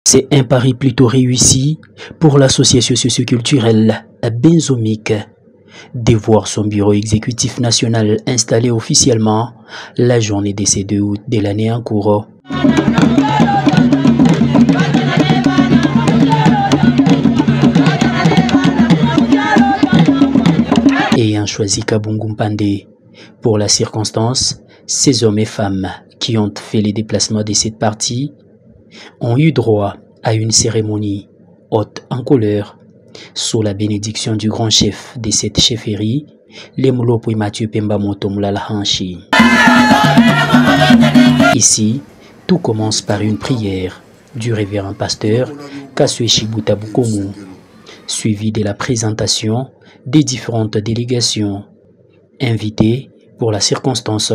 C'est un pari plutôt réussi pour l'association socioculturelle Benzomique de voir son bureau exécutif national installé officiellement la journée de ce 2 août de l'année en cours. Ayant choisi Kabungu Mpande pour la circonstance, ces hommes et femmes qui ont fait les déplacements de cette partie ont eu droit à une cérémonie haute en couleur sous la bénédiction du grand chef de cette chefferie, Lemulopui Mathieu Pemba Moto Moulala Hanchi. Ici, tout commence par une prière du révérend pasteur Kaswe Shibuta Bukomu, suivi de la présentation des différentes délégations invitées pour la circonstance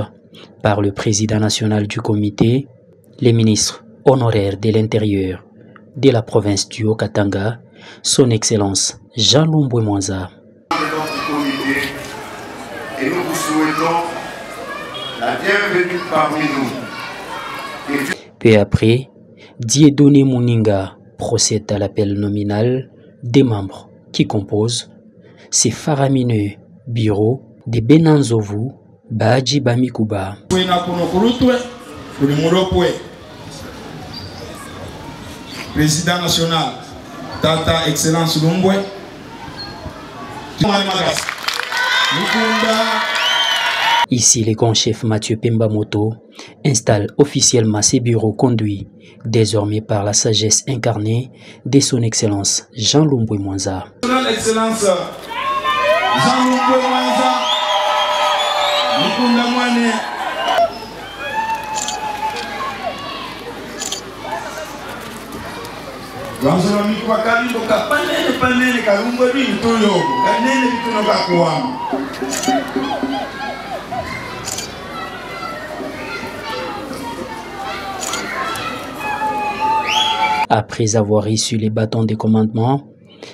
par le président national du comité, les ministres honoraire de l'Intérieur de la province du Haut-Katanga, son Excellence Jean Lumbwe Mwanza. Et nous vous souhaitons la bienvenue parmi nous. Peu après, Dieudonné Mouninga procède à l'appel nominal des membres qui composent ces faramineux bureaux de Benanzovu, Baji Bamikuba. Président national, Tata Excellence Lumbwe. Ici, le grand chef Mathieu Pemba Moto installe officiellement ses bureaux conduits désormais par la sagesse incarnée de son Excellence Jean Lumbwe Mwanza. Son Excellence Jean Lumbwe Mwanza, Mukunda Mwane. Après avoir reçu les bâtons de commandement,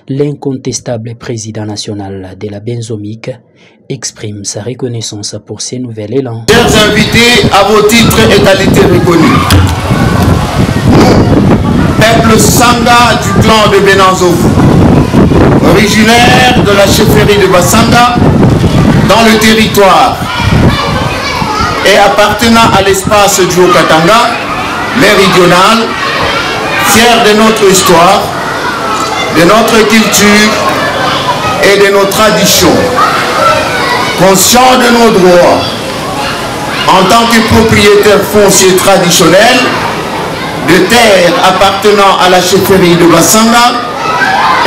l'incontestable président national de la Benzomique exprime sa reconnaissance pour ces nouvel élan. Chers invités, à vos titres et qualités reconnus, peuple Sanga du clan de Benanzovu, originaire de la chefferie de Basanga, dans le territoire et appartenant à l'espace du Haut-Katanga, méridional, fier de notre histoire, de notre culture et de nos traditions, conscient de nos droits, en tant que propriétaire foncier traditionnel, de terres appartenant à la chefferie de Basanga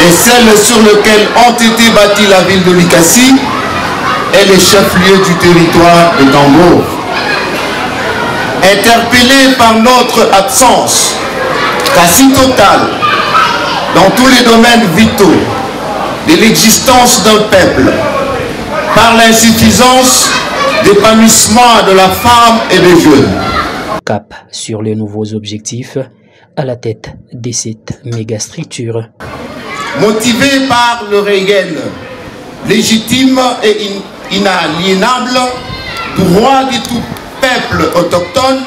et celles sur lesquelles ont été bâties la ville de Likasi et les chefs-lieux du territoire de Tambour. Interpellés par notre absence quasi totale dans tous les domaines vitaux de l'existence d'un peuple, par l'insuffisance d'épanouissement de la femme et des jeunes. Cap sur les nouveaux objectifs à la tête de cette méga structure. Motivé par le réel, légitime et inaliénable droit de tout peuple autochtone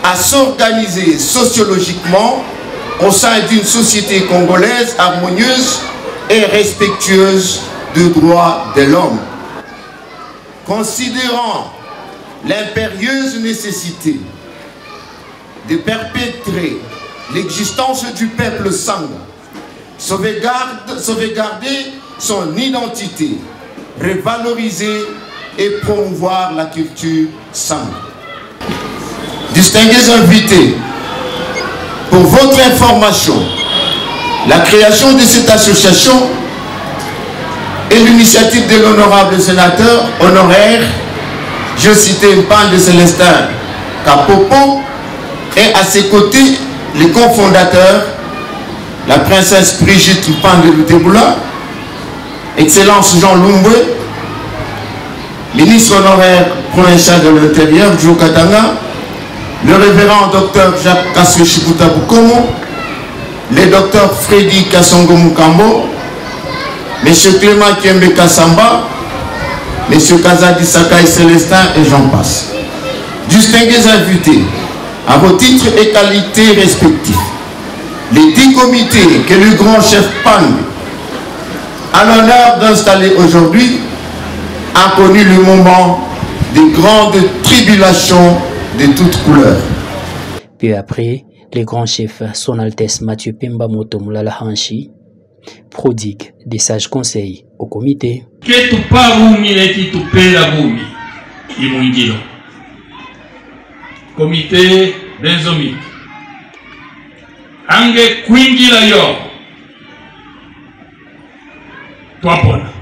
à s'organiser sociologiquement au sein d'une société congolaise harmonieuse et respectueuse des droits de l'homme. Considérant l'impérieuse nécessité de perpétrer l'existence du peuple Sanga, sauvegarder son identité, revaloriser et promouvoir la culture Sanga. Distingués invités, pour votre information, la création de cette association est l'initiative de l'honorable sénateur honoraire, je citais Mpande Célestin Kapopo, et à ses côtés, les cofondateurs, la princesse Brigitte Mpande Luteboula, Excellence Jean Lumbwe, ministre honoraire provincial de l'Intérieur du Haut-Katanga, le révérend docteur Jacques Kaswe Shibuta Bukomu, le docteur Freddy Kasongo Mukambo, M. Clément Kiembe Kassamba, M. Kazadi Sakai Célestin et j'en passe. Distingués invités, à vos titres et qualités respectifs, les 10 comités que le grand chef Pang a l'honneur d'installer aujourd'hui a connu le moment de grandes tribulations de toutes couleurs. Peu après, le grand chef Son Altesse Mathieu Pemba Moto Moulala Hanchi prodigue des sages conseils au comité. Que tu pas bumi et qui tu paies la bumi, Imungilo. Comité Benzomique. Ange Quingila yo. Toi pona.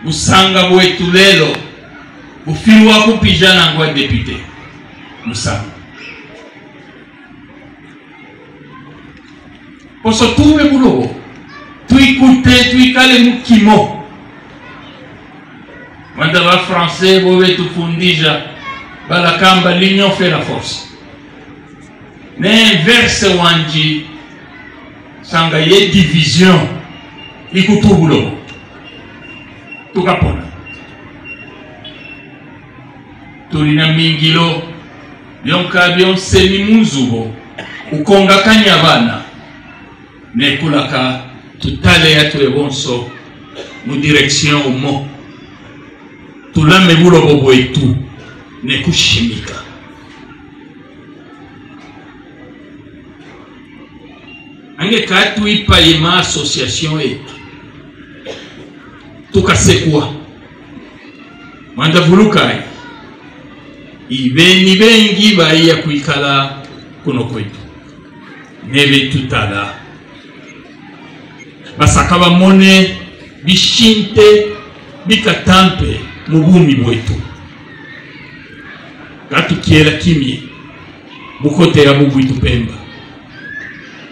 Musanga bwetulelo. Ufilwa kupijana ngwa député. Musanga. Poso tuwe bulogo. Tuikute, tuikale mukimo. Mandava français, bowe tufundija. Balakamba, l'union fait la force. N'inverse wanji. Sanga ye division. Ikutu bulogo. Tukapona. Tulina mingilo. Lyonkabion semi muzubo. Ukonga kanyabana. Nekulaka tutale ya tuebonso mu direction umo tulame bulo bobo etu nekushimika ange katu ipa yema association etu tukasekwa manda vulukai ibeni bengi baiya kuikala kuno kwetu nebe tutala basakaba mone bishinte bikatampe mubumi bwetu gatu kiela kimye bukote ya bubwitu Pemba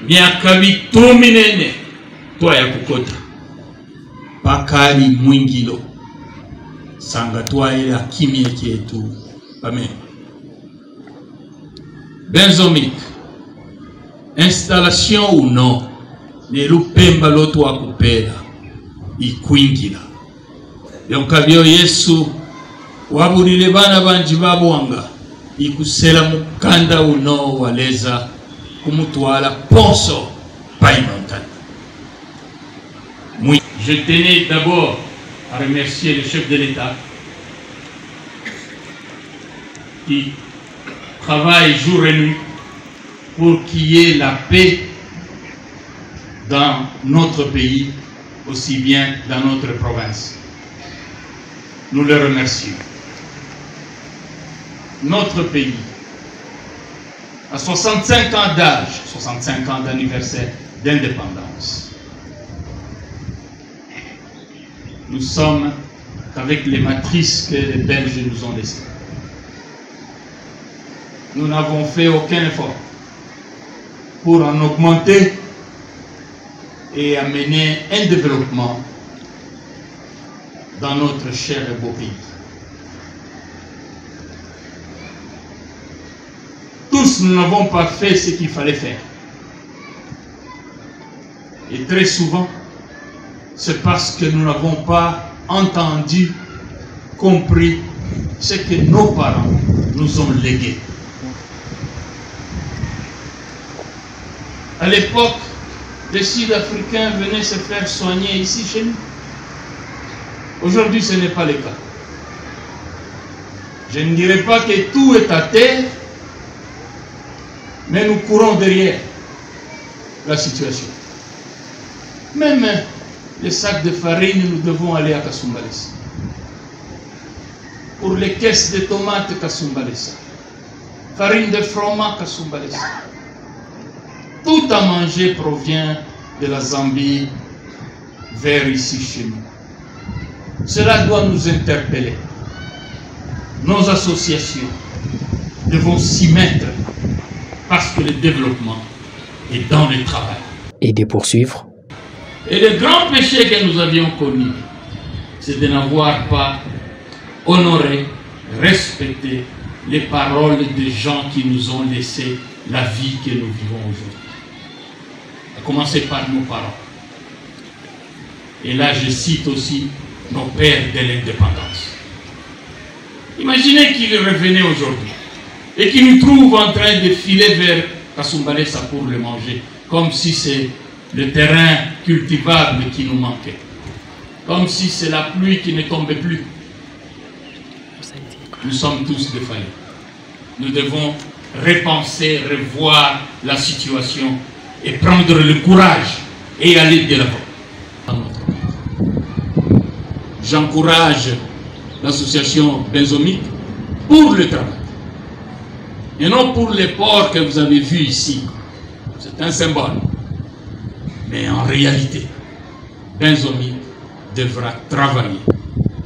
miaka bitumi nene toa ya kukota pakali mwingilo sanga toa ya kimye kietu amen. Benzomique installation ou non Nelu Pemba lotu wakupela ikwingila yonkabyo Yesu wabulile bana banji babwanga ikusela mukanda uno waleza kumutwala ponso paimontana. Je tenais d'abord à remercier le chef de l'État qui travaille jour et nuit pour qu'il y ait la paix dans notre pays, aussi bien dans notre province. Nous le remercions. Notre pays, à 65 ans d'âge, 65 ans d'anniversaire d'indépendance, nous sommes avec les matrices que les Belges nous ont laissées. Nous n'avons fait aucun effort pour en augmenter et amener un développement dans notre cher et beau pays. Tous, nous n'avons pas fait ce qu'il fallait faire. Et très souvent, c'est parce que nous n'avons pas entendu, compris ce que nos parents nous ont légué. À l'époque, les Sud-Africains venaient se faire soigner ici chez nous. Aujourd'hui, ce n'est pas le cas. Je ne dirais pas que tout est à terre, mais nous courons derrière la situation. Même les sacs de farine, nous devons aller à Kasumbalesa. Pour les caisses de tomates, Kasumbalesa. Farine de fromage, Kasumbalesa. Tout à manger provient de la Zambie vers ici chez nous. Cela doit nous interpeller. Nos associations devront s'y mettre parce que le développement est dans le travail. Et de poursuivre. Et le grand péché que nous avions commis, c'est de n'avoir pas honoré, respecté les paroles des gens qui nous ont laissé la vie que nous vivons aujourd'hui. À commencer par nos parents. Et là, je cite aussi nos pères de l'indépendance. Imaginez qu'ils revenaient aujourd'hui. et qui nous trouvent en train de filer vers Kasumbalesa pour le manger, comme si c'est le terrain cultivable qui nous manquait, comme si c'est la pluie qui ne tombait plus. Nous sommes tous défaillants. Nous devons repenser, revoir la situation et prendre le courage et aller de l'avant. J'encourage l'association benzomique pour le travail et non pour les porcs que vous avez vus ici. C'est un symbole. Mais en réalité, benzomique devra travailler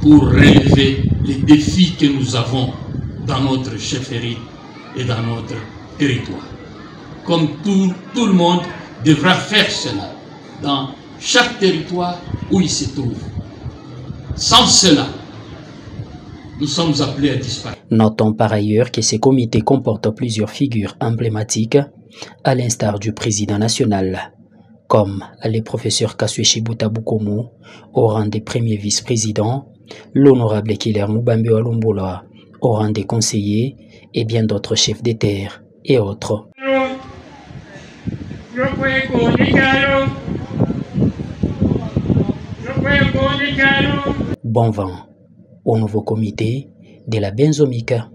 pour relever les défis que nous avons dans notre chefferie et dans notre territoire. Comme tout le monde devra faire cela dans chaque territoire où il se trouve. Sans cela, nous sommes appelés à disparaître. Notons par ailleurs que ces comités comportent plusieurs figures emblématiques, à l'instar du président national, comme les professeurs Kaswe Chibuta Bukomo, au rang des premiers vice-présidents, l'honorable Killer Mubambe Walumbola, au rang des conseillers, et bien d'autres chefs des terres et autres. Bon vent au nouveau comité de la Benzomika.